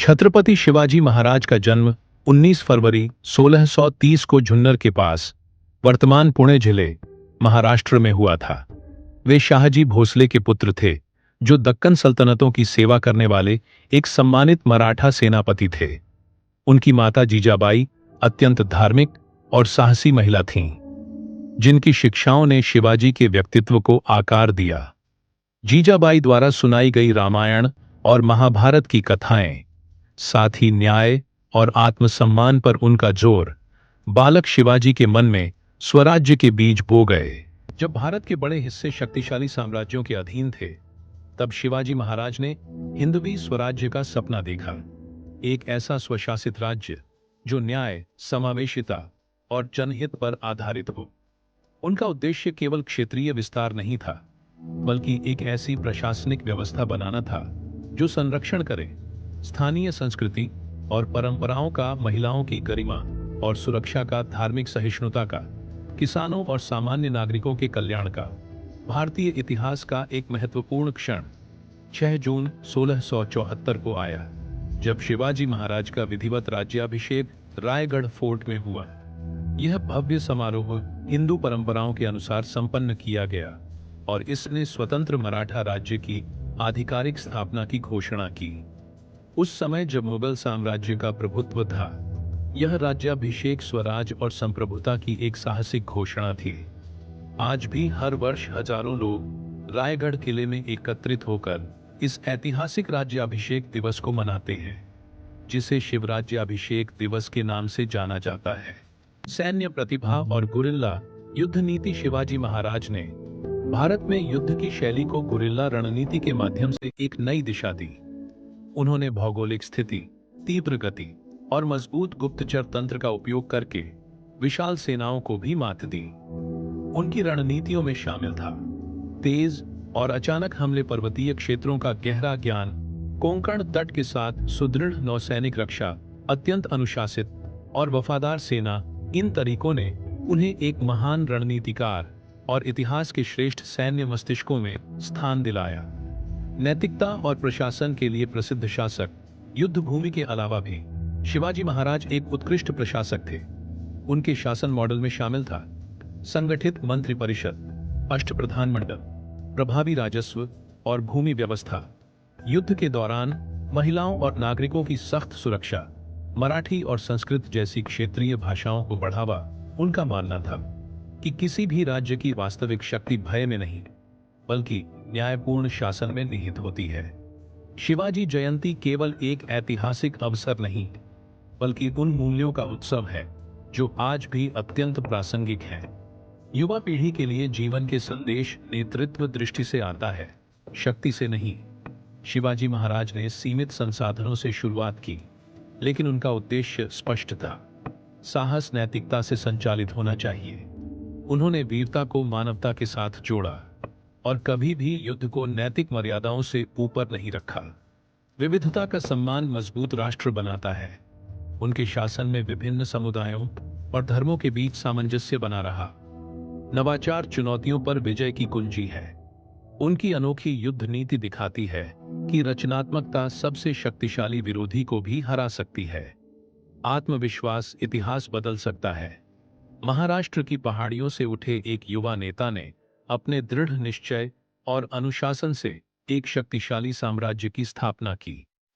छत्रपति शिवाजी महाराज का जन्म 19 फरवरी 1630 को झुन्नर के पास वर्तमान पुणे जिले महाराष्ट्र में हुआ था। वे शाहजी भोसले के पुत्र थे, जो दक्कन सल्तनतों की सेवा करने वाले एक सम्मानित मराठा सेनापति थे। उनकी माता जीजाबाई अत्यंत धार्मिक और साहसी महिला थीं, जिनकी शिक्षाओं ने शिवाजी के व्यक्तित्व को आकार दिया। जीजाबाई द्वारा सुनाई गई रामायण और महाभारत की कथाएं, साथ ही न्याय और आत्मसम्मान पर उनका जोर बालक शिवाजी के मन में स्वराज्य के बीज बो गए। जब भारत के बड़े हिस्से शक्तिशाली साम्राज्यों के अधीन थे, तब शिवाजी महाराज ने हिंदवी स्वराज्य का सपना देखा। एक ऐसा स्वशासित राज्य जो न्याय, समावेशिता और जनहित पर आधारित हो। उनका उद्देश्य केवल क्षेत्रीय विस्तार नहीं था, बल्कि एक ऐसी प्रशासनिक व्यवस्था बनाना था जो संरक्षण करे स्थानीय संस्कृति और परंपराओं का, महिलाओं की गरिमा और सुरक्षा का, धार्मिक सहिष्णुता का, किसानों और सामान्य नागरिकों के कल्याण का। भारतीय इतिहास का एक महत्वपूर्ण क्षण 6 जून 1674 को आया, जब शिवाजी महाराज का विधिवत राज्याभिषेक रायगढ़ फोर्ट में हुआ। यह भव्य समारोह हिंदू परंपराओं के अनुसार संपन्न किया गया और इसने स्वतंत्र मराठा राज्य की आधिकारिक स्थापना की घोषणा की। उस समय जब मुगल साम्राज्य का प्रभुत्व था, यह राज्याभिषेक स्वराज और संप्रभुता की एक साहसिक घोषणा थी। आज भी हर वर्ष हजारों लोग रायगढ़ किले में एकत्रित होकर इस ऐतिहासिक राज्याभिषेक दिवस को मनाते हैं, जिसे शिवराज्याभिषेक दिवस के नाम से जाना जाता है। सैन्य प्रतिभा और गुरिल्ला युद्ध नीति। शिवाजी महाराज ने भारत में युद्ध की शैली को गुरिल्ला रणनीति के माध्यम से एक नई दिशा दी। उन्होंने भौगोलिक स्थिति, तीव्र गति और मजबूत गुप्तचर तंत्र का उपयोग करके विशाल सेनाओं को भी मात दी। उनकी रणनीतियों में शामिल था तेज और अचानक हमले, पर्वतीय क्षेत्रों का गहरा ज्ञान, कोंकण तट के साथ सुदृढ़ नौसैनिक रक्षा, अत्यंत अनुशासित और वफादार सेना। इन तरीकों ने उन्हें एक महान रणनीतिकार और इतिहास के श्रेष्ठ सैन्य मस्तिष्कों में स्थान दिलाया। नैतिकता और प्रशासन के लिए प्रसिद्ध शासक। युद्ध भूमि के अलावा भी शिवाजी महाराज एक उत्कृष्ट प्रशासक थे। उनके शासन मॉडल में शामिल था संगठित मंत्री परिषद, अष्टप्रधान मंडल, प्रभावी राजस्व और भूमि व्यवस्था। युद्ध के दौरान महिलाओं और नागरिकों की सख्त सुरक्षा, मराठी और संस्कृत जैसी क्षेत्रीय भाषाओं को बढ़ावा। उनका मानना था कि किसी भी राज्य की वास्तविक शक्ति भय में नहीं, बल्कि न्यायपूर्ण शासन में निहित होती है। शिवाजी जयंती केवल एक ऐतिहासिक अवसर नहीं, बल्कि उन मूल्यों का उत्सव है जो आज भी अत्यंत प्रासंगिक है। युवा पीढ़ी के लिए जीवन के संदेश नेतृत्व दृष्टि से आता है, शक्ति से नहीं। शिवाजी महाराज ने सीमित संसाधनों से शुरुआत की, लेकिन उनका उद्देश्य स्पष्ट था। साहस नैतिकता से संचालित होना चाहिए। उन्होंने वीरता को मानवता के साथ जोड़ा और कभी भी युद्ध को नैतिक मर्यादाओं से ऊपर नहीं रखा। विविधता का सम्मान मजबूत राष्ट्र बनाता है। उनके शासन में विभिन्न समुदायों और धर्मों के बीच सामंजस्य बना रहा। नवाचार चुनौतियों पर विजय की कुंजी है। उनकी अनोखी युद्ध नीति दिखाती है कि रचनात्मकता सबसे शक्तिशाली विरोधी को भी हरा सकती है। आत्मविश्वास इतिहास बदल सकता है। महाराष्ट्र की पहाड़ियों से उठे एक युवा नेता ने अपने दृढ़ निश्चय और अनुशासन से एक शक्तिशाली साम्राज्य की स्थापना की।